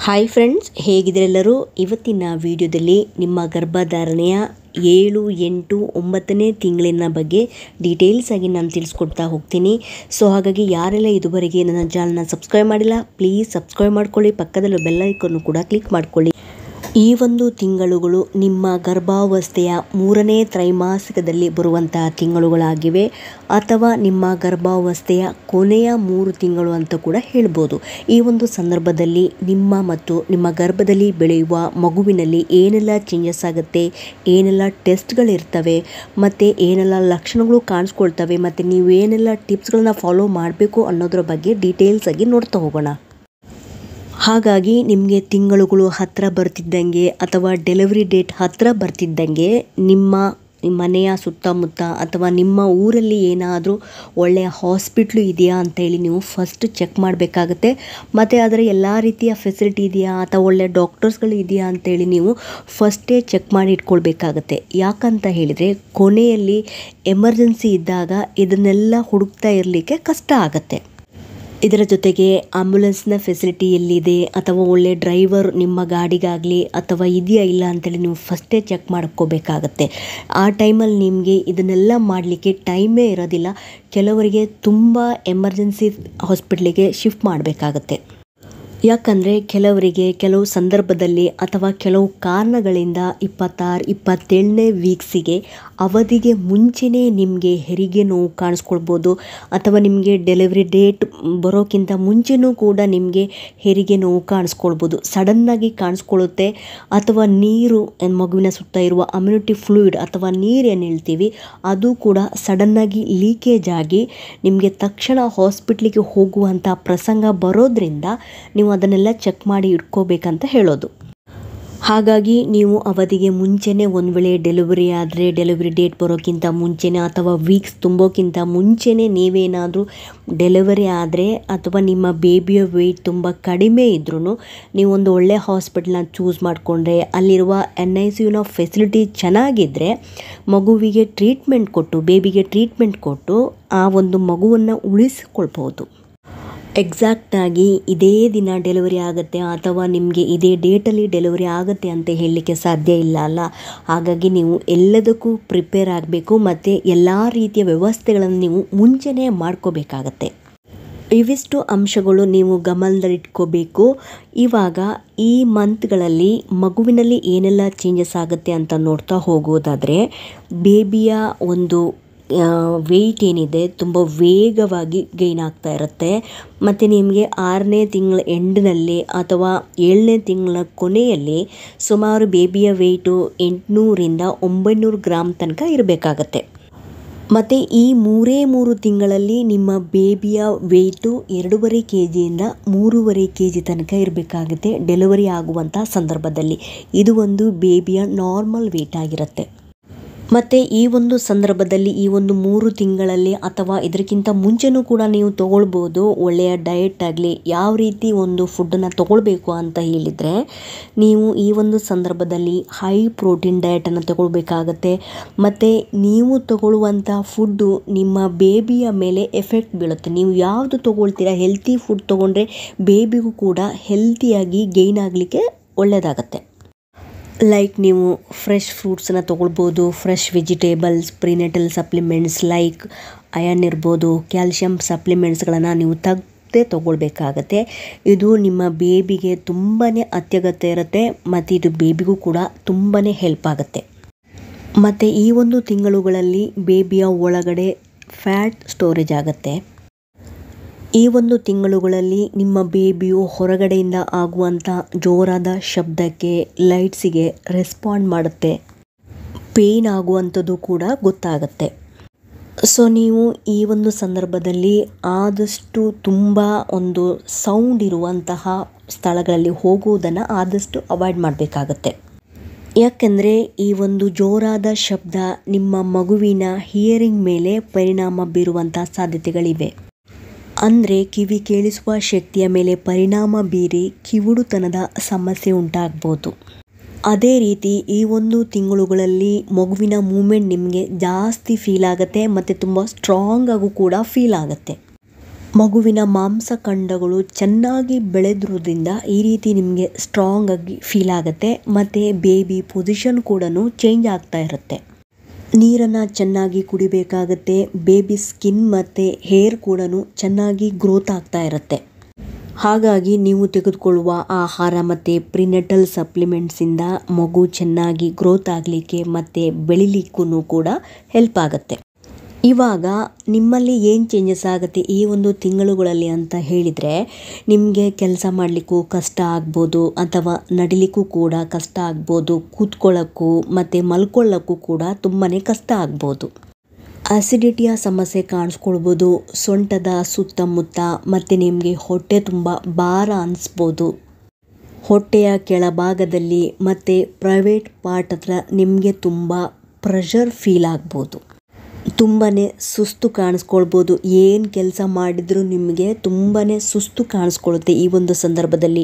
Hi friends, ಹೇಗಿದ್ದೀರೆಲ್ಲರೂ? ಇವತ್ತಿನ ವಿಡಿಯೋದಲ್ಲಿ ನಿಮ್ಮ ಗರ್ಭಧಾರಣೆಯ 7, 8, 9ನೇ ತಿಂಗಳಿನ ಬಗ್ಗೆ ಡೀಟೇಲ್ಸ್ ಆಗಿ ನಾನು ತಿಳಿಸ್ಕೊಡ್ತಾ ಹೋಗ್ತೀನಿ. ಸೊ ಹಾಗಾಗಿ ಯಾರೆಲ್ಲ ಇದುವರೆಗೆ ನನ್ನ ಚಾನಲ್ನ ಸಬ್ಸ್ಕ್ರೈಬ್ ಮಾಡಿಲ್ಲ, ಪ್ಲೀಸ್ ಸಬ್ಸ್ಕ್ರೈಬ್ ಮಾಡ್ಕೊಳ್ಳಿ. ಪಕ್ಕದಲ್ಲಿ ಬೆಲ್ ಐಕಾನ್ ಕೂಡ ಕ್ಲಿಕ್ ಮಾಡ್ಕೊಳ್ಳಿ. ಈ ಒಂದು ತಿಂಗಳುಗಳು ನಿಮ್ಮ ಗರ್ಭಾವಸ್ಥೆಯ 3ನೇ ತ್ರೈಮಾಸಿಕದಲ್ಲಿ ಬರುವಂತಹ ತಿಂಗಳುಗಳಾಗಿವೆ, ಅಥವಾ ನಿಮ್ಮ ಗರ್ಭಾವಸ್ಥೆಯ ಕೊನೆಯ 3 ತಿಂಗಳು ಅಂತ ಕೂಡ ಹೇಳ್ಬೋದು. ಈ ಒಂದು ಸಂದರ್ಭದಲ್ಲಿ ನಿಮ್ಮ ಮತ್ತು ನಿಮ್ಮ ಗರ್ಭದಲ್ಲಿ ಬೆಳೆಯುವ ಮಗುವಿನಲ್ಲಿ ಏನೆಲ್ಲ ಚೇಂಜಸ್ ಆಗುತ್ತೆ, ಏನೆಲ್ಲ ಟೆಸ್ಟ್ಗಳಿರ್ತವೆ, ಮತ್ತು ಏನೆಲ್ಲ ಲಕ್ಷಣಗಳು ಕಾಣಿಸ್ಕೊಳ್ತವೆ, ಮತ್ತು ನೀವು ಏನೆಲ್ಲ ಟಿಪ್ಸ್ಗಳನ್ನ ಫಾಲೋ ಮಾಡಬೇಕು ಅನ್ನೋದ್ರ ಬಗ್ಗೆ ಡೀಟೇಲ್ಸ್ ಆಗಿ ನೋಡ್ತಾ ಹೋಗೋಣ. ಹಾಗಾಗಿ ನಿಮಗೆ ತಿಂಗಳುಗಳು ಹತ್ತಿರ ಬರ್ತಿದ್ದಂಗೆ ಅಥವಾ ಡೆಲಿವರಿ ಡೇಟ್ ಹತ್ತಿರ ಬರ್ತಿದ್ದಂಗೆ ನಿಮ್ಮ ಮನೆಯ ಸುತ್ತಮುತ್ತ ಅಥವಾ ನಿಮ್ಮ ಊರಲ್ಲಿ ಏನಾದರೂ ಒಳ್ಳೆಯ ಹಾಸ್ಪಿಟ್ಲು ಇದೆಯಾ ಅಂತೇಳಿ ನೀವು ಫಸ್ಟ್ ಚೆಕ್ ಮಾಡಬೇಕಾಗತ್ತೆ. ಮತ್ತು ಅದರ ಎಲ್ಲ ರೀತಿಯ ಫೆಸಿಲಿಟಿ ಇದೆಯಾ ಅಥವಾ ಒಳ್ಳೆಯ ಡಾಕ್ಟರ್ಸ್ಗಳು ಇದೆಯಾ ಅಂತೇಳಿ ನೀವು ಫಸ್ಟೇ ಚೆಕ್ ಮಾಡಿ ಇಟ್ಕೊಳ್ಬೇಕಾಗತ್ತೆ. ಯಾಕಂತ ಹೇಳಿದರೆ ಕೊನೆಯಲ್ಲಿ ಎಮರ್ಜೆನ್ಸಿ ಇದ್ದಾಗ ಇದನ್ನೆಲ್ಲ ಹುಡುಕ್ತಾ ಇರಲಿಕ್ಕೆ ಕಷ್ಟ ಆಗುತ್ತೆ. ಇದರ ಜೊತೆಗೆ ಆಂಬ್ಯುಲೆನ್ಸ್ನ ಫೆಸಿಲಿಟಿ ಎಲ್ಲಿದೆ, ಅಥವಾ ಒಳ್ಳೆ ಡ್ರೈವರ್ ನಿಮ್ಮ ಗಾಡಿಗಾಗಲಿ ಅಥವಾ ಇದೆಯಾ ಇಲ್ಲ ಅಂತೇಳಿ ನೀವು ಫಸ್ಟೇ ಚೆಕ್ ಮಾಡ್ಕೋಬೇಕಾಗತ್ತೆ. ಆ ಟೈಮಲ್ಲಿ ನಿಮಗೆ ಇದನ್ನೆಲ್ಲ ಮಾಡಲಿಕ್ಕೆ ಟೈಮೇ ಇರೋದಿಲ್ಲ. ಕೆಲವರಿಗೆ ತುಂಬ ಎಮರ್ಜೆನ್ಸಿ ಹಾಸ್ಪಿಟ್ಲಿಗೆ ಶಿಫ್ಟ್ ಮಾಡಬೇಕಾಗತ್ತೆ. ಯಾಕಂದರೆ ಕೆಲವರಿಗೆ ಕೆಲವು ಸಂದರ್ಭದಲ್ಲಿ ಅಥವಾ ಕೆಲವು ಕಾರಣಗಳಿಂದ 26, 27ನೇ ವೀಕ್ಸಿಗೆ ಅವಧಿಗೆ ಮುಂಚೆನೇ ನಿಮಗೆ ಹೆರಿಗೆ ನೋವು ಕಾಣಿಸ್ಕೊಳ್ಬೋದು, ಅಥವಾ ನಿಮಗೆ ಡೆಲಿವರಿ ಡೇಟ್ ಬರೋಕ್ಕಿಂತ ಮುಂಚೆನೂ ಕೂಡ ನಿಮಗೆ ಹೆರಿಗೆ ನೋವು ಕಾಣಿಸ್ಕೊಳ್ಬೋದು. ಸಡನ್ನಾಗಿ ಕಾಣಿಸ್ಕೊಳ್ಳುತ್ತೆ. ಅಥವಾ ನೀರು, ಮಗುವಿನ ಸುತ್ತ ಇರುವ ಅಮ್ಯುನಿಟಿ ಫ್ಲೂಯಿಡ್ ಅಥವಾ ನೀರು ಏನು ಹೇಳ್ತೀವಿ ಅದು ಕೂಡ ಸಡನ್ನಾಗಿ ಲೀಕೇಜ್ ಆಗಿ ನಿಮಗೆ ತಕ್ಷಣ ಹಾಸ್ಪಿಟ್ಲಿಗೆ ಹೋಗುವಂಥ ಪ್ರಸಂಗ ಬರೋದ್ರಿಂದ ನೀವು ಅದನ್ನೆಲ್ಲ ಚೆಕ್ ಮಾಡಿ ಇಟ್ಕೋಬೇಕಂತ ಹೇಳೋದು. ಹಾಗಾಗಿ ನೀವು ಅವಧಿಗೆ ಮುಂಚೆನೇ ಒಂದು ವೇಳೆ ಡೆಲಿವರಿ ಆದರೆ ಡೆಲಿವರಿ ಡೇಟ್ ಬರೋಕ್ಕಿಂತ ಮುಂಚೆನೇ ಅಥವಾ ವೀಕ್ಸ್ ತುಂಬೋಕ್ಕಿಂತ ಮುಂಚೆನೇ ನೀವೇನಾದರೂ ಡೆಲಿವರಿ ಆದರೆ ಅಥವಾ ನಿಮ್ಮ ಬೇಬಿಯ ವೆಯ್ಟ್ ತುಂಬ ಕಡಿಮೆ ಇದ್ರೂ ನೀವು ಒಂದು ಒಳ್ಳೆಯ ಹಾಸ್ಪಿಟಲ್ನ ಚೂಸ್ ಮಾಡಿಕೊಂಡ್ರೆ, ಅಲ್ಲಿರುವ NICUನ ಫೆಸಿಲಿಟಿ ಚೆನ್ನಾಗಿದ್ದರೆ ಮಗುವಿಗೆ ಟ್ರೀಟ್ಮೆಂಟ್ ಕೊಟ್ಟು, ಬೇಬಿಗೆ ಟ್ರೀಟ್ಮೆಂಟ್ ಕೊಟ್ಟು ಆ ಒಂದು ಮಗುವನ್ನು ಉಳಿಸ್ಕೊಳ್ಬೋದು. ಎಕ್ಸಾಕ್ಟಾಗಿ ಇದೇ ದಿನ ಡೆಲಿವರಿ ಆಗುತ್ತೆ ಅಥವಾ ನಿಮಗೆ ಇದೇ ಡೇಟಲ್ಲಿ ಡೆಲಿವರಿ ಆಗುತ್ತೆ ಅಂತ ಹೇಳಲಿಕ್ಕೆ ಸಾಧ್ಯ ಇಲ್ಲ ಅಲ್ಲ. ಹಾಗಾಗಿ ನೀವು ಎಲ್ಲದಕ್ಕೂ ಪ್ರಿಪೇರ್ ಆಗಬೇಕು ಮತ್ತು ಎಲ್ಲ ರೀತಿಯ ವ್ಯವಸ್ಥೆಗಳನ್ನು ನೀವು ಮುಂಚೆನೇ ಮಾಡ್ಕೋಬೇಕಾಗತ್ತೆ. ಇವಿಷ್ಟು ಅಂಶಗಳು ನೀವು ಗಮನದಲ್ಲಿಟ್ಕೋಬೇಕು. ಇವಾಗ ಈ ಮಂತ್ಗಳಲ್ಲಿ ಮಗುವಿನಲ್ಲಿ ಏನೆಲ್ಲ ಚೇಂಜಸ್ ಆಗುತ್ತೆ ಅಂತ ನೋಡ್ತಾ ಹೋಗೋದಾದರೆ, ಬೇಬಿಯ ಒಂದು ವೆಯ್ಟ್ ಏನಿದೆ ತುಂಬ ವೇಗವಾಗಿ ಗೈನ್ ಆಗ್ತಾ ಇರುತ್ತೆ. ಮತ್ತು ನಿಮಗೆ 6ನೇ ತಿಂಗಳ ಎಂಡ್ನಲ್ಲಿ ಅಥವಾ 7ನೇ ತಿಂಗಳ ಕೊನೆಯಲ್ಲಿ ಸುಮಾರು ಬೇಬಿಯ ವೆಯ್ಟು 800ರಿಂದ 900 ಗ್ರಾಮ್ ತನಕ ಇರಬೇಕಾಗತ್ತೆ. ಮತ್ತು ಈ 3 ತಿಂಗಳಲ್ಲಿ ನಿಮ್ಮ ಬೇಬಿಯ ವೆಯ್ಟು 2.5 kgಯಿಂದ 3.5 kg ತನಕ ಇರಬೇಕಾಗುತ್ತೆ ಡೆಲಿವರಿ ಆಗುವಂಥ ಸಂದರ್ಭದಲ್ಲಿ. ಇದು ಒಂದು ಬೇಬಿಯ ನಾರ್ಮಲ್ ವೆಯ್ಟ್ ಆಗಿರುತ್ತೆ. ಮತ್ತು ಈ ಒಂದು ಸಂದರ್ಭದಲ್ಲಿ ಈ ಒಂದು 3 ತಿಂಗಳಲ್ಲಿ ಅಥವಾ ಇದಕ್ಕಿಂತ ಮುಂಚೆನೂ ಕೂಡ ನೀವು ತೊಗೊಳ್ಬೋದು. ಒಳ್ಳೆಯ ಡಯಟ್ ಆಗಲಿ, ಯಾವ ರೀತಿ ಒಂದು ಫುಡ್ಡನ್ನು ತೊಗೊಳ್ಬೇಕು ಅಂತ ಹೇಳಿದರೆ, ನೀವು ಈ ಒಂದು ಸಂದರ್ಭದಲ್ಲಿ ಹೈ ಪ್ರೋಟೀನ್ ಡಯಟನ್ನು ತಗೊಳ್ಬೇಕಾಗತ್ತೆ. ಮತ್ತು ನೀವು ತಗೊಳ್ಳುವಂಥ ಫುಡ್ಡು ನಿಮ್ಮ ಬೇಬಿಯ ಮೇಲೆ ಎಫೆಕ್ಟ್ ಬೀಳುತ್ತೆ. ನೀವು ಯಾವುದು ತೊಗೊಳ್ತೀರಾ, ಹೆಲ್ತಿ ಫುಡ್ ತೊಗೊಂಡ್ರೆ ಬೇಬಿಗೂ ಕೂಡ ಹೆಲ್ತಿಯಾಗಿ ಗೈನ್ ಆಗಲಿಕ್ಕೆ ಒಳ್ಳೆಯದಾಗತ್ತೆ. ಲೈಕ್ ನೀವು ಫ್ರೆಶ್ ಫ್ರೂಟ್ಸನ್ನು ತೊಗೊಳ್ಬೋದು, fresh vegetables, prenatal supplements like iron ಇರ್ಬೋದು, ಕ್ಯಾಲ್ಶಿಯಂ ಸಪ್ಲಿಮೆಂಟ್ಸ್ಗಳನ್ನು ನೀವು ತೊಗೊಳ್ಬೇಕಾಗತ್ತೆ. ಇದು ನಿಮ್ಮ ಬೇಬಿಗೆ ತುಂಬಾ ಅತ್ಯಗತ್ಯ ಇರುತ್ತೆ ಮತ್ತು ಇದು ಬೇಬಿಗೂ ಕೂಡ ತುಂಬಾ ಹೆಲ್ಪ್ ಆಗುತ್ತೆ. ಮತ್ತು ಈ ಒಂದು ತಿಂಗಳುಗಳಲ್ಲಿ ಬೇಬಿಯ ಒಳಗಡೆ ಫ್ಯಾಟ್ ಸ್ಟೋರೇಜ್ ಆಗುತ್ತೆ. ಈ ಒಂದು ತಿಂಗಳುಗಳಲ್ಲಿ ನಿಮ್ಮ ಬೇಬಿಯು ಹೊರಗಡೆಯಿಂದ ಆಗುವಂಥ ಜೋರಾದ ಶಬ್ದಕ್ಕೆ, ಲೈಟ್ಸಿಗೆ ರೆಸ್ಪಾಂಡ್ ಮಾಡುತ್ತೆ. ಪೇಯ್ನ್ ಆಗುವಂಥದ್ದು ಕೂಡ ಗೊತ್ತಾಗುತ್ತೆ. ಸೊ ನೀವು ಈ ಒಂದು ಸಂದರ್ಭದಲ್ಲಿ ಆದಷ್ಟು ತುಂಬ ಒಂದು ಸೌಂಡ್ ಇರುವಂತಹ ಸ್ಥಳಗಳಲ್ಲಿ ಹೋಗುವುದನ್ನು ಆದಷ್ಟು ಅವಾಯ್ಡ್ ಮಾಡಬೇಕಾಗತ್ತೆ. ಯಾಕೆಂದರೆ ಈ ಒಂದು ಜೋರಾದ ಶಬ್ದ ನಿಮ್ಮ ಮಗುವಿನ ಹಿಯರಿಂಗ್ ಮೇಲೆ ಪರಿಣಾಮ ಬೀರುವಂಥ ಸಾಧ್ಯತೆಗಳಿವೆ. ಅಂದರೆ ಕಿವಿ ಕೇಳಿಸುವ ಶಕ್ತಿಯ ಮೇಲೆ ಪರಿಣಾಮ ಬೀರಿ ಕಿವುಡುತನದ ಸಮಸ್ಯೆ ಉಂಟಾಗ್ಬೋದು. ಅದೇ ರೀತಿ ಈ ಒಂದು ತಿಂಗಳುಗಳಲ್ಲಿ ಮಗುವಿನ ಮೂಮೆಂಟ್ ನಿಮಗೆ ಜಾಸ್ತಿ ಫೀಲ್ ಆಗುತ್ತೆ ಮತ್ತು ತುಂಬ ಸ್ಟ್ರಾಂಗ್ ಆಗು ಕೂಡ ಫೀಲ್ ಆಗುತ್ತೆ. ಮಗುವಿನ ಮಾಂಸಖಂಡಗಳು ಚೆನ್ನಾಗಿ ಬೆಳೆದಿರೋದ್ರಿಂದ ಈ ರೀತಿ ನಿಮಗೆ ಸ್ಟ್ರಾಂಗ್ ಆಗಿ ಫೀಲ್ ಆಗುತ್ತೆ ಮತ್ತು ಬೇಬಿ ಪೊಸಿಷನ್ ಕೂಡ ಚೇಂಜ್ ಆಗ್ತಾ ಇರುತ್ತೆ. ನೀರನ್ನು ಚೆನ್ನಾಗಿ ಕುಡಿಬೇಕಾಗತ್ತೆ. ಬೇಬಿ ಸ್ಕಿನ್ ಮತ್ತು ಹೇರ್ ಕೂಡ ಚೆನ್ನಾಗಿ ಗ್ರೋತ್ ಆಗ್ತಾ ಇರುತ್ತೆ. ಹಾಗಾಗಿ ನೀವು ತೆಗೆದುಕೊಳ್ಳುವ ಆಹಾರ ಮತ್ತು ಪ್ರಿನೆಟಲ್ ಸಪ್ಲಿಮೆಂಟ್ಸಿಂದ ಮಗು ಚೆನ್ನಾಗಿ ಗ್ರೋತ್ ಆಗಲಿಕ್ಕೆ ಮತ್ತು ಬೆಳಿಲಿಕ್ಕೂ ಕೂಡ ಹೆಲ್ಪ್ ಆಗುತ್ತೆ. ಇವಾಗ ನಿಮ್ಮಲ್ಲಿ ಏನು ಚೇಂಜಸ್ ಆಗುತ್ತೆ ಈ ಒಂದು ತಿಂಗಳುಗಳಲ್ಲಿ ಅಂತ ಹೇಳಿದರೆ, ನಿಮಗೆ ಕೆಲಸ ಮಾಡಲಿಕ್ಕೂ ಕಷ್ಟ ಆಗ್ಬೋದು, ಅಥವಾ ನಡಿಲಿಕ್ಕೂ ಕೂಡ ಕಷ್ಟ ಆಗ್ಬೋದು, ಕೂತ್ಕೊಳ್ಳೋಕ್ಕೂ ಮತ್ತು ಮಲ್ಕೊಳ್ಳೋಕ್ಕೂ ಕೂಡ ತುಂಬಾ ಕಷ್ಟ ಆಗ್ಬೋದು. ಅಸಿಡಿಟಿಯ ಸಮಸ್ಯೆ ಕಾಣಿಸ್ಕೊಳ್ಬೋದು. ಸೊಂಟದ ಸುತ್ತಮುತ್ತ ಮತ್ತು ನಿಮಗೆ ಹೊಟ್ಟೆ ತುಂಬ ಭಾರ ಅನಿಸ್ಬೋದು. ಹೊಟ್ಟೆಯ ಕೆಳಭಾಗದಲ್ಲಿ ಮತ್ತು ಪ್ರೈವೇಟ್ ಪಾರ್ಟ್ ಹತ್ರ ನಿಮಗೆ ತುಂಬ ಪ್ರೆಷರ್ ಫೀಲ್ ಆಗ್ಬೋದು. ತುಂಬಾ ಸುಸ್ತು ಕಾಣಿಸ್ಕೊಳ್ಬೋದು. ಏನು ಕೆಲಸ ಮಾಡಿದರೂ ನಿಮಗೆ ತುಂಬಾ ಸುಸ್ತು ಕಾಣಿಸ್ಕೊಳ್ಳುತ್ತೆ. ಈ ಒಂದು ಸಂದರ್ಭದಲ್ಲಿ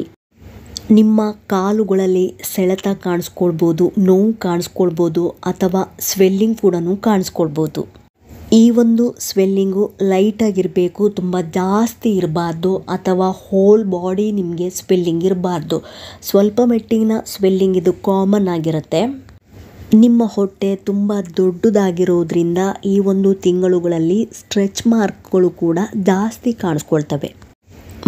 ನಿಮ್ಮ ಕಾಲುಗಳಲ್ಲಿ ಸೆಳೆತ ಕಾಣಿಸ್ಕೊಳ್ಬೋದು, ನೋವು ಕಾಣಿಸ್ಕೊಳ್ಬೋದು, ಅಥವಾ ಸ್ವೆಲ್ಲಿಂಗ್ ಕೂಡ ಕಾಣಿಸ್ಕೊಳ್ಬೋದು. ಈ ಒಂದು ಸ್ವೆಲ್ಲಿಂಗು ಲೈಟಾಗಿರಬೇಕು, ತುಂಬ ಜಾಸ್ತಿ ಇರಬಾರ್ದು, ಅಥವಾ ಹೋಲ್ ಬಾಡಿ ನಿಮಗೆ ಸ್ವೆಲ್ಲಿಂಗ್ ಇರಬಾರ್ದು. ಸ್ವಲ್ಪ ಮಟ್ಟಿನ ಸ್ವೆಲ್ಲಿಂಗ್ ಇದು ಕಾಮನ್ ಆಗಿರುತ್ತೆ. ನಿಮ್ಮ ಹೊಟ್ಟೆ ತುಂಬ ದೊಡ್ಡದಾಗಿರೋದ್ರಿಂದ ಈ ಒಂದು ತಿಂಗಳುಗಳಲ್ಲಿ ಸ್ಟ್ರೆಚ್ ಮಾರ್ಕ್ಗಳು ಕೂಡ ಜಾಸ್ತಿ ಕಾಣಿಸ್ಕೊಳ್ತವೆ.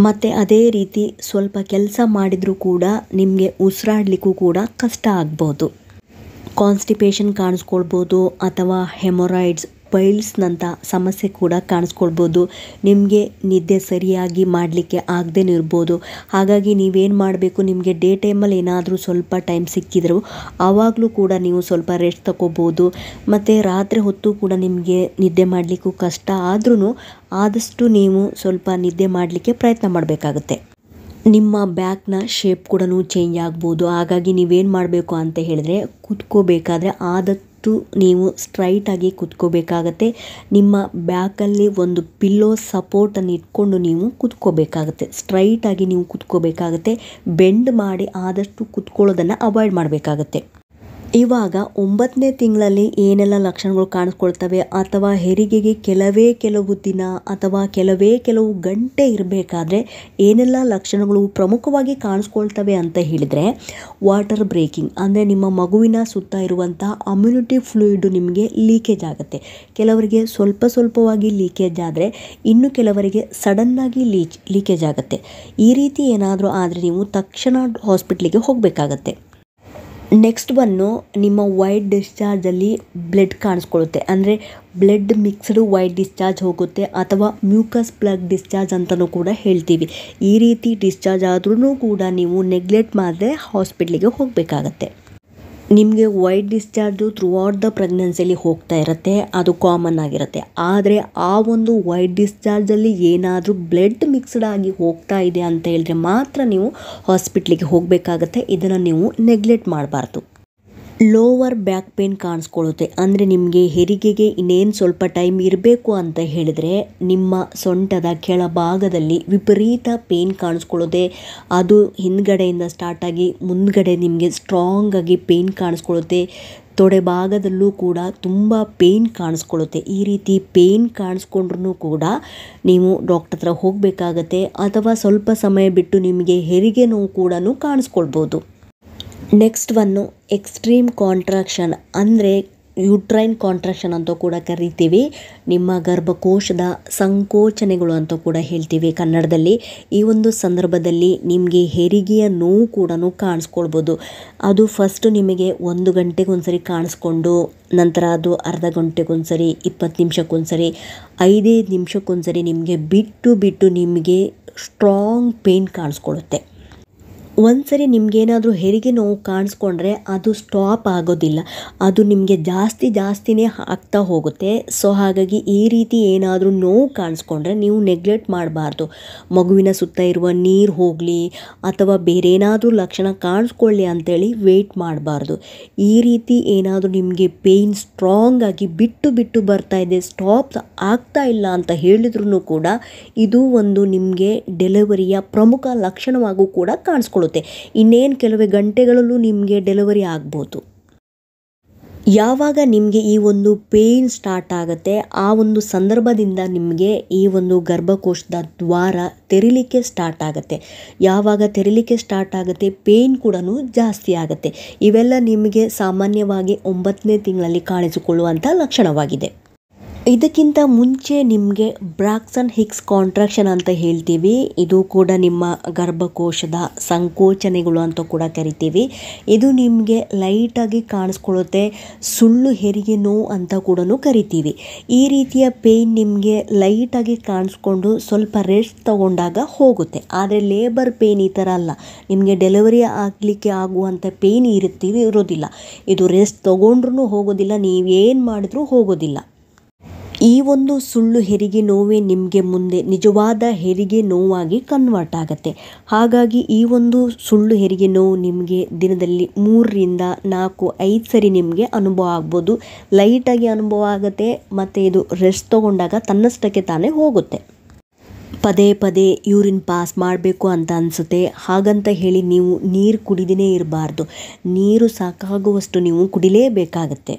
ಮತ್ತು ಅದೇ ರೀತಿ ಸ್ವಲ್ಪ ಕೆಲಸ ಮಾಡಿದರೂ ಕೂಡ ನಿಮಗೆ ಉಸಿರಾಡಲಿಕ್ಕೂ ಕೂಡ ಕಷ್ಟ ಆಗ್ಬೋದು. ಕಾನ್ಸ್ಟಿಪೇಷನ್ ಕಾಣಿಸ್ಕೊಳ್ಬೋದು, ಅಥವಾ ಹೆಮೊರಾಯ್ಡ್ಸ್, ಪೈಲ್ಸ್ನಂಥ ಸಮಸ್ಯೆ ಕೂಡ ಕಾಣಿಸ್ಕೊಳ್ಬೋದು. ನಿಮಗೆ ನಿದ್ದೆ ಸರಿಯಾಗಿ ಮಾಡಲಿಕ್ಕೆ ಆಗದೇ ಇರ್ಬೋದು. ಹಾಗಾಗಿ ನೀವೇನು ಮಾಡಬೇಕು, ನಿಮಗೆ ಡೇ ಟೈಮಲ್ಲಿ ಏನಾದರೂ ಸ್ವಲ್ಪ ಟೈಮ್ ಸಿಕ್ಕಿದ್ರು ಆವಾಗಲೂ ಕೂಡ ನೀವು ಸ್ವಲ್ಪ ರೆಸ್ಟ್ ತಗೋಬೋದು. ಮತ್ತು ರಾತ್ರಿ ಹೊತ್ತು ಕೂಡ ನಿಮಗೆ ನಿದ್ದೆ ಮಾಡಲಿಕ್ಕೂ ಕಷ್ಟ ಆದ್ರೂ ಆದಷ್ಟು ನೀವು ಸ್ವಲ್ಪ ನಿದ್ದೆ ಮಾಡಲಿಕ್ಕೆ ಪ್ರಯತ್ನ ಮಾಡಬೇಕಾಗುತ್ತೆ. ನಿಮ್ಮ ಬ್ಯಾಕ್ನ ಶೇಪ್ ಕೂಡ ಚೇಂಜ್ ಆಗ್ಬೋದು. ಹಾಗಾಗಿ ನೀವೇನು ಮಾಡಬೇಕು ಅಂತ ಹೇಳಿದ್ರೆ, ಕೂತ್ಕೋಬೇಕಾದ್ರೆ ಆದಷ್ಟು ನೀವು ಸ್ಟ್ರೈಟಾಗಿ ಕೂತ್ಕೋಬೇಕಾಗತ್ತೆ. ನಿಮ್ಮ ಬ್ಯಾಕಲ್ಲಿ ಒಂದು ಪಿಲ್ಲೋ ಸಪೋರ್ಟನ್ನು ಇಟ್ಕೊಂಡು ನೀವು ಕೂತ್ಕೋಬೇಕಾಗತ್ತೆ. ಸ್ಟ್ರೈಟಾಗಿ ನೀವು ಕೂತ್ಕೋಬೇಕಾಗತ್ತೆ. ಬೆಂಡ್ ಮಾಡಿ ಆದಷ್ಟು ಕೂತ್ಕೊಳ್ಳೋದನ್ನು ಅವಾಯ್ಡ್ ಮಾಡಬೇಕಾಗತ್ತೆ. ಇವಾಗ 9ನೇ ತಿಂಗಳಲ್ಲಿ ಏನೆಲ್ಲ ಲಕ್ಷಣಗಳು ಕಾಣಿಸ್ಕೊಳ್ತವೆ, ಅಥವಾ ಹೆರಿಗೆಗೆ ಕೆಲವು ದಿನ ಅಥವಾ ಕೆಲವು ಗಂಟೆ ಇರಬೇಕಾದ್ರೆ ಏನೆಲ್ಲ ಲಕ್ಷಣಗಳು ಪ್ರಮುಖವಾಗಿ ಕಾಣಿಸ್ಕೊಳ್ತವೆ ಅಂತ ಹೇಳಿದರೆ, ವಾಟರ್ ಬ್ರೇಕಿಂಗ್ ಅಂದರೆ ನಿಮ್ಮ ಮಗುವಿನ ಸುತ್ತ ಇರುವಂಥ ಅಮ್ಯುನಿಟಿ ಫ್ಲೂಯಿಡ್ ನಿಮಗೆ ಲೀಕೇಜ್ ಆಗುತ್ತೆ. ಕೆಲವರಿಗೆ ಸ್ವಲ್ಪವಾಗಿ ಲೀಕೇಜ್ ಆದರೆ, ಇನ್ನು ಕೆಲವರಿಗೆ ಸಡನ್ನಾಗಿ ಲೀಕೇಜ್ ಆಗುತ್ತೆ. ಈ ರೀತಿ ಏನಾದರೂ ಆದರೆ ನೀವು ತಕ್ಷಣ ಹಾಸ್ಪಿಟ್ಲಿಗೆ ಹೋಗಬೇಕಾಗತ್ತೆ. ನೆಕ್ಸ್ಟ್ ನಿಮ್ಮ ವೈಟ್ ಡಿಸ್ಚಾರ್ಜಲ್ಲಿ ಬ್ಲಡ್ ಕಾಣಿಸ್ಕೊಳ್ಳುತ್ತೆ. ಅಂದರೆ ಬ್ಲಡ್ ಮಿಕ್ಸ್ಡ್ ವೈಟ್ ಡಿಸ್ಚಾರ್ಜ್ ಹೋಗುತ್ತೆ, ಅಥವಾ ಮ್ಯೂಕಸ್ ಪ್ಲಗ್ ಡಿಸ್ಚಾರ್ಜ್ ಅಂತಲೂ ಕೂಡ ಹೇಳ್ತೀವಿ. ಈ ರೀತಿ ಡಿಸ್ಚಾರ್ಜ್ ಆದ್ರೂ ಕೂಡ ನೀವು ನೆಗ್ಲೆಕ್ಟ್ ಮಾಡದೆ ಹಾಸ್ಪಿಟ್ಲಿಗೆ ಹೋಗಬೇಕಾಗತ್ತೆ. ನಿಮಗೆ ವೈಟ್ ಡಿಸ್ಚಾರ್ಜು ಥ್ರೂಔಟ್ ದ ಪ್ರೆಗ್ನೆನ್ಸಿಯಲ್ಲಿ ಹೋಗ್ತಾ ಇರುತ್ತೆ, ಅದು ಕಾಮನ್ ಆಗಿರುತ್ತೆ. ಆದರೆ ಆ ಒಂದು ವೈಟ್ ಡಿಸ್ಚಾರ್ಜಲ್ಲಿ ಏನಾದರೂ ಬ್ಲಡ್ ಮಿಕ್ಸ್ಡ್ ಆಗಿ ಹೋಗ್ತಾ ಇದೆ ಅಂತ ಹೇಳಿದ್ರೆ ಮಾತ್ರ ನೀವು ಹಾಸ್ಪಿಟ್ಲಿಗೆ ಹೋಗಬೇಕಾಗತ್ತೆ. ಇದನ್ನು ನೀವು ನೆಗ್ಲೆಕ್ಟ್ ಮಾಡಬಾರ್ದು. ಲೋವರ್ ಬ್ಯಾಕ್ ಪೇನ್ ಕಾಣಿಸ್ಕೊಳ್ಳುತ್ತೆ. ಅಂದರೆ ನಿಮಗೆ ಹೆರಿಗೆಗೆ ಇನ್ನೇನು ಸ್ವಲ್ಪ ಟೈಮ್ ಇರಬೇಕು ಅಂತ ಹೇಳಿದರೆ, ನಿಮ್ಮ ಸೊಂಟದ ಕೆಳಭಾಗದಲ್ಲಿ ವಿಪರೀತ ಪೇನ್ ಕಾಣಿಸ್ಕೊಳ್ಳುತ್ತೆ. ಅದು ಹಿಂದ್ಗಡೆಯಿಂದ ಸ್ಟಾರ್ಟಾಗಿ ಮುಂದ್ಗಡೆ ನಿಮಗೆ ಸ್ಟ್ರಾಂಗ್ ಆಗಿ ಪೇನ್ ಕಾಣಿಸ್ಕೊಳ್ಳುತ್ತೆ. ತೊಡೆ ಭಾಗದಲ್ಲೂ ಕೂಡ ತುಂಬ ಪೇನ್ ಕಾಣಿಸ್ಕೊಳ್ಳುತ್ತೆ. ಈ ರೀತಿ ಪೇನ್ ಕಾಣಿಸ್ಕೊಂಡ್ರೂ ಕೂಡ ನೀವು ಡಾಕ್ಟರ್ ಹತ್ರ ಹೋಗಬೇಕಾಗತ್ತೆ. ಅಥವಾ ಸ್ವಲ್ಪ ಸಮಯ ಬಿಟ್ಟು ನಿಮಗೆ ಹೆರಿಗೆ ನೋವು ಕೂಡ ಕಾಣಿಸ್ಕೊಳ್ಬೋದು. ನೆಕ್ಸ್ಟ್ ಎಕ್ಸ್ಟ್ರೀಮ್ ಕಾಂಟ್ರಾಕ್ಷನ್ ಅಂದರೆ ಯುಟ್ರೈನ್ ಕಾಂಟ್ರಾಕ್ಷನ್ ಅಂತ ಕೂಡ ಕರಿತೀವಿ. ನಿಮ್ಮ ಗರ್ಭಕೋಶದ ಸಂಕೋಚನೆಗಳು ಅಂತ ಕೂಡ ಹೇಳ್ತೀವಿ ಕನ್ನಡದಲ್ಲಿ. ಈ ಒಂದು ಸಂದರ್ಭದಲ್ಲಿ ನಿಮಗೆ ಹೆರಿಗೆಯ ನೋವು ಕೂಡ ಕಾಣಿಸ್ಕೊಳ್ಬೋದು. ಅದು ಫಸ್ಟ್ ನಿಮಗೆ 1 ಗಂಟೆಗೊಂದ್ಸರಿ ಕಾಣಿಸ್ಕೊಂಡು, ನಂತರ ಅದು ಅರ್ಧ ಗಂಟೆಗೊಂದ್ಸರಿ, 20 ನಿಮಿಷಕ್ಕೊಂದ್ಸರಿ, 5 ನಿಮಿಷಕ್ಕೊಂದ್ಸರಿ ನಿಮಗೆ ಬಿಟ್ಟು ನಿಮಗೆ ಸ್ಟ್ರಾಂಗ್ ಪೇನ್ ಕಾಣಿಸ್ಕೊಳ್ಳುತ್ತೆ. ಒಂದ್ಸರಿ ನಿಮಗೇನಾದರೂ ಹೆರಿಗೆ ನೋವು ಕಾಣಿಸ್ಕೊಂಡ್ರೆ ಅದು ಸ್ಟಾಪ್ ಆಗೋದಿಲ್ಲ, ಅದು ನಿಮಗೆ ಜಾಸ್ತಿನೇ ಆಗ್ತಾ ಹೋಗುತ್ತೆ. ಸೊ ಹಾಗಾಗಿ ಈ ರೀತಿ ಏನಾದರೂ ನೋವು ಕಾಣಿಸ್ಕೊಂಡ್ರೆ ನೀವು ನೆಗ್ಲೆಕ್ಟ್ ಮಾಡಬಾರ್ದು. ಮಗುವಿನ ಸುತ್ತ ಇರುವ ನೀರು ಹೋಗಲಿ ಅಥವಾ ಬೇರೆ ಏನಾದರೂ ಲಕ್ಷಣ ಕಾಣಿಸ್ಕೊಳ್ಳಿ ಅಂತೇಳಿ ವೆಯ್ಟ್ ಮಾಡಬಾರ್ದು. ಈ ರೀತಿ ಏನಾದರೂ ನಿಮಗೆ ಪೇಯ್ನ್ ಸ್ಟ್ರಾಂಗ್ ಆಗಿ ಬಿಟ್ಟು ಬರ್ತಾ ಇದೆ, ಸ್ಟಾಪ್ ಆಗ್ತಾ ಇಲ್ಲ ಅಂತ ಹೇಳಿದ್ರೂ ಕೂಡ ಇದು ಒಂದು ನಿಮಗೆ ಡೆಲಿವರಿಯ ಪ್ರಮುಖ ಲಕ್ಷಣವಾಗೂ ಕೂಡ ಕಾಣಿಸ್ಕೊಳ್ಳುತ್ತೆ. ಇನ್ನೇನು ಕೆಲವೇ ಗಂಟೆಗಳಲ್ಲೂ ನಿಮಗೆ ಡೆಲಿವರಿ ಆಗ್ಬೋದು. ಯಾವಾಗ ನಿಮಗೆ ಈ ಒಂದು ಪೇಯ್ನ್ ಸ್ಟಾರ್ಟ್ ಆಗುತ್ತೆ ಆ ಒಂದು ಸಂದರ್ಭದಿಂದ ನಿಮಗೆ ಈ ಒಂದು ಗರ್ಭಕೋಶದ ದ್ವಾರ ತೆರಿಲಿಕ್ಕೆ ಸ್ಟಾರ್ಟ್ ಆಗುತ್ತೆ. ಯಾವಾಗ ತೆರಿಲಿಕ್ಕೆ ಸ್ಟಾರ್ಟ್ ಆಗುತ್ತೆ ಪೇಯ್ನ್ ಕೂಡ ಜಾಸ್ತಿ ಆಗುತ್ತೆ. ಇವೆಲ್ಲ ನಿಮಗೆ ಸಾಮಾನ್ಯವಾಗಿ 9ನೇ ತಿಂಗಳಲ್ಲಿ ಕಾಣಿಸಿಕೊಳ್ಳುವಂಥ ಲಕ್ಷಣವಾಗಿದೆ. ಇದಕ್ಕಿಂತ ಮುಂಚೆ ನಿಮಗೆ ಬ್ರಾಕ್ಸನ್ ಹಿಕ್ಸ್ ಕಾಂಟ್ರಾಕ್ಷನ್ ಅಂತ ಹೇಳ್ತೀವಿ. ಇದು ಕೂಡ ನಿಮ್ಮ ಗರ್ಭಕೋಶದ ಸಂಕೋಚನೆಗಳು ಅಂತ ಕೂಡ ಕರಿತೀವಿ. ಇದು ನಿಮಗೆ ಲೈಟಾಗಿ ಕಾಣಿಸ್ಕೊಳ್ಳುತ್ತೆ. ಸುಳ್ಳು ಹೆರಿಗೆ ನೋವು ಅಂತ ಕೂಡ ಕರಿತೀವಿ. ಈ ರೀತಿಯ ಪೇಯ್ನ್ ನಿಮಗೆ ಲೈಟಾಗಿ ಕಾಣಿಸ್ಕೊಂಡು ಸ್ವಲ್ಪ ರೆಸ್ಟ್ ತಗೊಂಡಾಗ ಹೋಗುತ್ತೆ. ಆದರೆ ಲೇಬರ್ ಪೇಯ್ನ್ ಈ ಥರ ಅಲ್ಲ. ನಿಮಗೆ ಡೆಲಿವರಿ ಆಗಲಿಕ್ಕೆ ಆಗುವಂಥ ಪೇಯ್ನ್ ಇರೋದಿಲ್ಲ. ಇದು ರೆಸ್ಟ್ ತಗೊಂಡ್ರೂ ಹೋಗೋದಿಲ್ಲ, ನೀವೇನು ಮಾಡಿದ್ರೂ ಹೋಗೋದಿಲ್ಲ. ಈ ಒಂದು ಸುಳ್ಳು ಹೆರಿಗೆ ನೋವೇ ನಿಮಗೆ ಮುಂದೆ ನಿಜವಾದ ಹೆರಿಗೆ ನೋವಾಗಿ ಕನ್ವರ್ಟ್ ಆಗುತ್ತೆ. ಹಾಗಾಗಿ ಈ ಒಂದು ಸುಳ್ಳು ಹೆರಿಗೆ ನೋವು ನಿಮಗೆ ದಿನದಲ್ಲಿ 3ರಿಂದ 4, 5 ಸರಿ ನಿಮಗೆ ಅನುಭವ ಆಗ್ಬೋದು. ಲೈಟಾಗಿ ಅನುಭವ ಆಗುತ್ತೆ ಮತ್ತು ಇದು ರೆಸ್ಟ್ ತಗೊಂಡಾಗ ತನ್ನಷ್ಟಕ್ಕೆ ತಾನೇ ಹೋಗುತ್ತೆ. ಪದೇ ಪದೇ ಯೂರಿನ್ ಪಾಸ್ ಮಾಡಬೇಕು ಅಂತ ಅನಿಸುತ್ತೆ. ಹಾಗಂತ ಹೇಳಿ ನೀವು ನೀರು ಕುಡಿದೇ ಇರಬಾರ್ದು. ನೀರು ಸಾಕಾಗುವಷ್ಟು ನೀವು ಕುಡಿಲೇಬೇಕಾಗತ್ತೆ.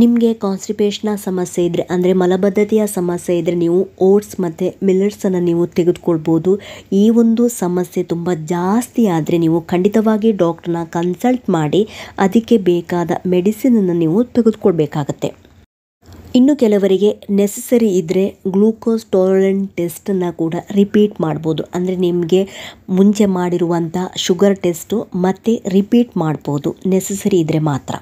ನಿಮಗೆ ಕಾನ್ಸ್ಟಿಪೇಷನ್ನ ಸಮಸ್ಯೆ ಇದ್ದರೆ ಅಂದರೆ ಮಲಬದ್ಧತೆಯ ಸಮಸ್ಯೆ ಇದ್ದರೆ ನೀವು ಓಟ್ಸ್ ಮತ್ತು ಮಿಲೆಟ್ಸನ್ನು ನೀವು ತೆಗೆದುಕೊಳ್ಬೋದು. ಈ ಒಂದು ಸಮಸ್ಯೆ ತುಂಬ ಜಾಸ್ತಿ ಆದರೆ ನೀವು ಖಂಡಿತವಾಗಿ ಡಾಕ್ಟ್ರನ್ನ ಕನ್ಸಲ್ಟ್ ಮಾಡಿ ಅದಕ್ಕೆ ಬೇಕಾದ ಮೆಡಿಸಿನನ್ನು ನೀವು ತೆಗೆದುಕೊಳ್ಬೇಕಾಗತ್ತೆ. ಇನ್ನು ಕೆಲವರಿಗೆ ನೆಸಸರಿ ಇದ್ದರೆ ಗ್ಲೂಕೋಸ್ ಟಾಲರೆಂಟ್ ಟೆಸ್ಟನ್ನು ಕೂಡ ರಿಪೀಟ್ ಮಾಡ್ಬೋದು. ಅಂದರೆ ನಿಮಗೆ ಮುಂಚೆ ಮಾಡಿರುವಂಥ ಶುಗರ್ ಟೆಸ್ಟು ಮತ್ತೆ ರಿಪೀಟ್ ಮಾಡ್ಬೋದು ನೆಸಸರಿ ಇದ್ದರೆ ಮಾತ್ರ.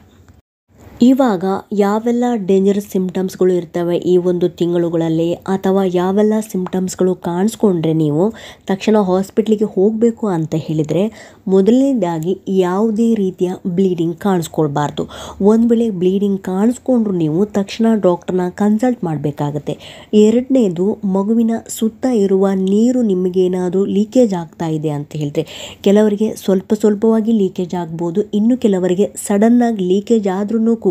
ಇವಾಗ ಯಾವೆಲ್ಲ ಡೇಂಜರಸ್ ಸಿಂಪ್ಟಮ್ಸ್ಗಳು ಇರ್ತವೆ ಈ ಒಂದು ತಿಂಗಳುಗಳಲ್ಲಿ ಅಥವಾ ಯಾವೆಲ್ಲ ಸಿಂಪ್ಟಮ್ಸ್ಗಳು ಕಾಣಿಸ್ಕೊಂಡ್ರೆ ನೀವು ತಕ್ಷಣ ಹಾಸ್ಪಿಟ್ಲಿಗೆ ಹೋಗಬೇಕು ಅಂತ ಹೇಳಿದರೆ, ಮೊದಲನೇದಾಗಿ ಯಾವುದೇ ರೀತಿಯ ಬ್ಲೀಡಿಂಗ್ ಕಾಣಿಸ್ಕೊಳ್ಬಾರ್ದು. ಒಂದು ವೇಳೆ ಬ್ಲೀಡಿಂಗ್ ಕಾಣಿಸ್ಕೊಂಡ್ರು ನೀವು ತಕ್ಷಣ ಡಾಕ್ಟ್ರನ್ನ ಕನ್ಸಲ್ಟ್ ಮಾಡಬೇಕಾಗತ್ತೆ. ಎರಡನೇದು, ಮಗುವಿನ ಸುತ್ತ ಇರುವ ನೀರು ನಿಮಗೇನಾದರೂ ಲೀಕೇಜ್ ಆಗ್ತಾ ಇದೆ ಅಂತ ಹೇಳಿದ್ರೆ, ಕೆಲವರಿಗೆ ಸ್ವಲ್ಪವಾಗಿ ಲೀಕೇಜ್ ಆಗ್ಬೋದು, ಇನ್ನು ಕೆಲವರಿಗೆ ಸಡನ್ನಾಗಿ ಲೀಕೇಜ್ ಆದ್ರೂ ಕೂಡ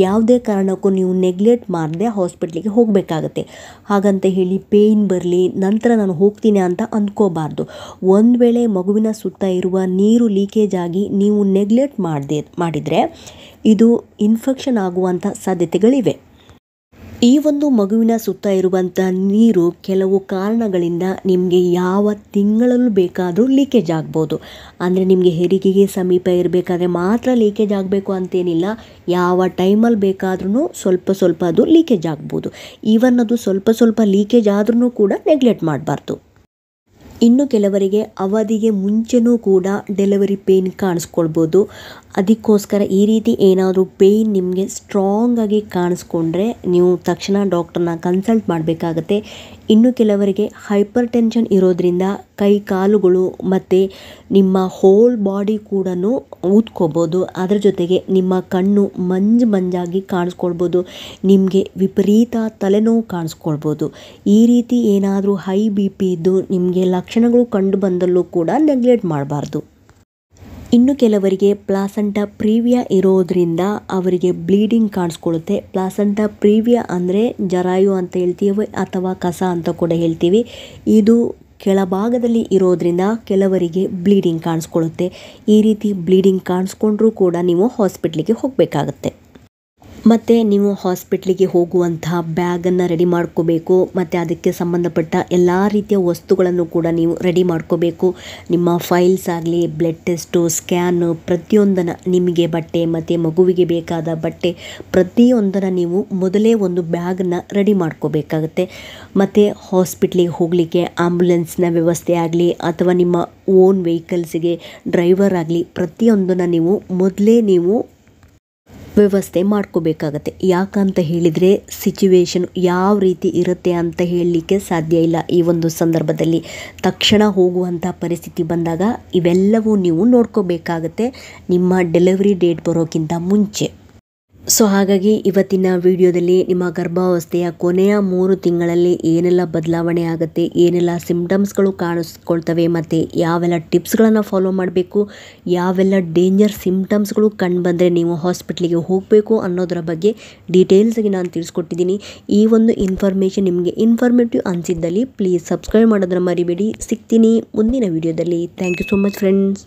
ಯಾವುದೇ ಕಾರಣಕ್ಕೂ ನೀವು ನೆಗ್ಲೆಕ್ಟ್ ಮಾಡದೆ ಹಾಸ್ಪಿಟ್ಲಿಗೆ ಹೋಗಬೇಕಾಗತ್ತೆ. ಹಾಗಂತ ಹೇಳಿ ಪೇಯ್ನ್ ಬರಲಿ ನಂತರ ನಾನು ಹೋಗ್ತೀನಿ ಅಂತ ಅಂದ್ಕೋಬಾರ್ದು. ಒಂದು ವೇಳೆ ಮಗುವಿನ ಸುತ್ತ ಇರುವ ನೀರು ಲೀಕೇಜ್ ಆಗಿ ನೀವು ನೆಗ್ಲೆಕ್ಟ್ ಮಾಡಿದರೆ ಇದು ಇನ್ಫೆಕ್ಷನ್ ಆಗುವಂಥ ಸಾಧ್ಯತೆಗಳಿವೆ. ಈ ಒಂದು ಮಗುವಿನ ಸುತ್ತ ಇರುವಂಥ ನೀರು ಕೆಲವು ಕಾರಣಗಳಿಂದ ನಿಮಗೆ ಯಾವ ತಿಂಗಳಲ್ಲೂ ಬೇಕಾದರೂ ಲೀಕೇಜ್ ಆಗ್ಬೋದು. ಅಂದರೆ ನಿಮಗೆ ಹೆರಿಗೆಗೆ ಸಮೀಪ ಇರಬೇಕಾದ್ರೆ ಮಾತ್ರ ಲೀಕೇಜ್ ಆಗಬೇಕು ಅಂತೇನಿಲ್ಲ. ಯಾವ ಟೈಮಲ್ಲಿ ಬೇಕಾದ್ರೂ ಸ್ವಲ್ಪ ಅದು ಲೀಕೇಜ್ ಆಗ್ಬೋದು. ಈವನ್ ಅದು ಸ್ವಲ್ಪ ಲೀಕೇಜ್ ಆದ್ರೂ ಕೂಡ ನೆಗ್ಲೆಕ್ಟ್ ಮಾಡಬಾರ್ದು. ಇನ್ನು ಕೆಲವರಿಗೆ ಅವಧಿಗೆ ಮುಂಚೆನೂ ಕೂಡ ಡೆಲಿವರಿ ಪೇಯ್ನ್ ಕಾಣಿಸ್ಕೊಳ್ಬೋದು. ಅದಕ್ಕೋಸ್ಕರ ಈ ರೀತಿ ಏನಾದರೂ ಪೇಯ್ನ್ ನಿಮಗೆ ಸ್ಟ್ರಾಂಗಾಗಿ ಕಾಣಿಸ್ಕೊಂಡ್ರೆ ನೀವು ತಕ್ಷಣ ಡಾಕ್ಟ್ರನ್ನ ಕನ್ಸಲ್ಟ್ ಮಾಡಬೇಕಾಗತ್ತೆ. ಇನ್ನು ಕೆಲವರಿಗೆ ಹೈಪರ್ ಟೆನ್ಷನ್ ಇರೋದ್ರಿಂದ ಕೈ ಕಾಲುಗಳು ಮತ್ತು ನಿಮ್ಮ ಹೋಲ್ ಬಾಡಿ ಕೂಡ ಊದ್ಕೋಬೋದು. ಅದರ ಜೊತೆಗೆ ನಿಮ್ಮ ಕಣ್ಣು ಮಂಜಾಗಿ ಕಾಣಿಸ್ಕೊಳ್ಬೋದು. ನಿಮಗೆ ವಿಪರೀತ ತಲೆನೋವು ಕಾಣಿಸ್ಕೊಳ್ಬೋದು. ಈ ರೀತಿ ಏನಾದರೂ ಹೈ BP ಇದ್ದು ನಿಮಗೆ ಲಕ್ಷಣಗಳು ಕಂಡು ಬಂದಲ್ಲೂ ಕೂಡ ನೆಗ್ಲೆಕ್ಟ್ ಮಾಡಬಾರ್ದು. ಇನ್ನು ಕೆಲವರಿಗೆ ಪ್ಲಾಸೆಂಟಾ ಪ್ರೀವಿಯಾ ಇರೋದ್ರಿಂದ ಅವರಿಗೆ ಬ್ಲೀಡಿಂಗ್ ಕಾಣಿಸ್ಕೊಳ್ಳುತ್ತೆ. ಪ್ಲಾಸೆಂಟಾ ಪ್ರೀವಿಯಾ ಅಂದರೆ ಜರಾಯು ಅಂತ ಹೇಳ್ತೀವಿ ಅಥವಾ ಕಸ ಅಂತ ಕೂಡ ಹೇಳ್ತೀವಿ. ಇದು ಕೆಳಭಾಗದಲ್ಲಿ ಇರೋದ್ರಿಂದ ಕೆಲವರಿಗೆ ಬ್ಲೀಡಿಂಗ್ ಕಾಣಿಸ್ಕೊಳ್ಳುತ್ತೆ. ಈ ರೀತಿ ಬ್ಲೀಡಿಂಗ್ ಕಾಣಿಸ್ಕೊಂಡ್ರೂ ಕೂಡ ನೀವು ಹಾಸ್ಪಿಟ್ಲಿಗೆ ಹೋಗಬೇಕಾಗತ್ತೆ. ಮತ್ತು ನೀವು ಹಾಸ್ಪಿಟ್ಲಿಗೆ ಹೋಗುವಂತಹ ಬ್ಯಾಗನ್ನು ರೆಡಿ ಮಾಡ್ಕೋಬೇಕು. ಮತ್ತು ಅದಕ್ಕೆ ಸಂಬಂಧಪಟ್ಟ ಎಲ್ಲ ರೀತಿಯ ವಸ್ತುಗಳನ್ನು ಕೂಡ ನೀವು ರೆಡಿ ಮಾಡ್ಕೋಬೇಕು. ನಿಮ್ಮ ಫೈಲ್ಸ್ ಆಗಲಿ, ಬ್ಲಡ್ ಟೆಸ್ಟು, ಸ್ಕ್ಯಾನು, ಪ್ರತಿಯೊಂದನ್ನು ನಿಮಗೆ ಬಟ್ಟೆ ಮತ್ತು ಮಗುವಿಗೆ ಬೇಕಾದ ಬಟ್ಟೆ ಪ್ರತಿಯೊಂದನ್ನು ನೀವು ಮೊದಲೇ ಒಂದು ಬ್ಯಾಗನ್ನು ರೆಡಿ ಮಾಡ್ಕೋಬೇಕಾಗತ್ತೆ. ಮತ್ತು ಹಾಸ್ಪಿಟ್ಲಿಗೆ ಹೋಗಲಿಕ್ಕೆ ಆಂಬ್ಯುಲೆನ್ಸ್ನ ವ್ಯವಸ್ಥೆ ಆಗಲಿ ಅಥವಾ ನಿಮ್ಮ ಓನ್ ವೆಹಿಕಲ್ಸಿಗೆ ಡ್ರೈವರ್ ಆಗಲಿ ಪ್ರತಿಯೊಂದನ್ನು ನೀವು ಮೊದಲೇ ವ್ಯವಸ್ಥೆ ಮಾಡ್ಕೋಬೇಕಾಗತ್ತೆ. ಯಾಕಂತ ಹೇಳಿದರೆ ಸಿಚುವೇಶನ್ ಯಾವ ರೀತಿ ಇರುತ್ತೆ ಅಂತ ಹೇಳಲಿಕ್ಕೆ ಸಾಧ್ಯ ಇಲ್ಲ. ಈ ಒಂದು ಸಂದರ್ಭದಲ್ಲಿ ತಕ್ಷಣ ಹೋಗುವಂಥ ಪರಿಸ್ಥಿತಿ ಬಂದಾಗ ಇವೆಲ್ಲವೂ ನೀವು ನೋಡ್ಕೋಬೇಕಾಗತ್ತೆ ನಿಮ್ಮ ಡೆಲಿವರಿ ಡೇಟ್ ಬರೋಕ್ಕಿಂತ ಮುಂಚೆ. ಸೊ ಹಾಗಾಗಿ ಇವತ್ತಿನ ವಿಡಿಯೋದಲ್ಲಿ ನಿಮ್ಮ ಗರ್ಭಾವಸ್ಥೆಯ ಕೊನೆಯ 3 ತಿಂಗಳಲ್ಲಿ ಏನೆಲ್ಲ ಬದಲಾವಣೆ ಆಗುತ್ತೆ, ಏನೆಲ್ಲ ಸಿಂಪ್ಟಮ್ಸ್ಗಳು ಕಾಣಿಸ್ಕೊಳ್ತವೆ ಮತ್ತು ಯಾವೆಲ್ಲ ಟಿಪ್ಸ್ಗಳನ್ನು ಫಾಲೋ ಮಾಡಬೇಕು, ಯಾವೆಲ್ಲ ಡೇಂಜರ್ ಸಿಂಪ್ಟಮ್ಸ್ಗಳು ಕಂಡು ಬಂದರೆ ನೀವು ಹಾಸ್ಪಿಟ್ಲಿಗೆ ಹೋಗಬೇಕು ಅನ್ನೋದರ ಬಗ್ಗೆ ಡೀಟೇಲ್ಸಾಗಿ ನಾನು ತಿಳಿಸ್ಕೊಟ್ಟಿದ್ದೀನಿ. ಈ ಒಂದು ಇನ್ಫಾರ್ಮೇಷನ್ ನಿಮಗೆ ಇನ್ಫಾರ್ಮೇಟಿವ್ ಅನಿಸಿದ್ದಲ್ಲಿ ಪ್ಲೀಸ್ ಸಬ್ಸ್ಕ್ರೈಬ್ ಮಾಡೋದನ್ನು ಮರಿಬೇಡಿ. ಸಿಗ್ತೀನಿ ಮುಂದಿನ ವಿಡಿಯೋದಲ್ಲಿ. Thank you so much friends.